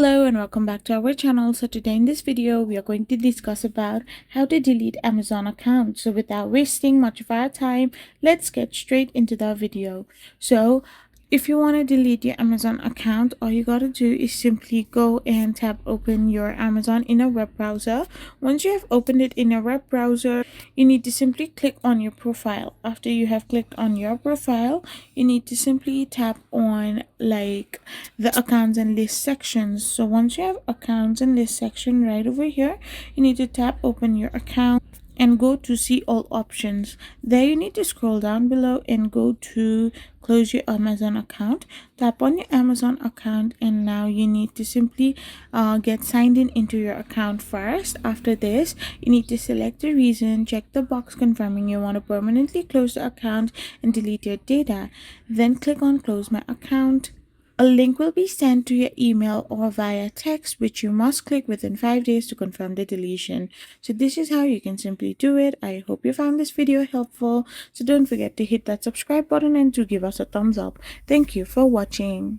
Hello and welcome back to our channel. So today in this video we are going to discuss about how to delete Amazon accounts. So without wasting much of our time, let's get straight into the video. So if you want to delete your Amazon account, all you gotta do is simply go and tap open your Amazon in a web browser. Once you have opened it in a web browser, you need to simply click on your profile. After you have clicked on your profile, you need to simply tap on like the accounts and list sections. So once you have accounts and list section right over here, you need to tap open your account and go to see all options. There you need to scroll down below and go to close your Amazon account. Tap on your Amazon account and now you need to simply get signed in into your account first. After this, you need to select the reason, check the box confirming you want to permanently close the account and delete your data. Then click on close my account. A link will be sent to your email or via text, which you must click within 5 days to confirm the deletion. So this is how you can simply do it. I hope you found this video helpful. So don't forget to hit that subscribe button and to give us a thumbs up. Thank you for watching.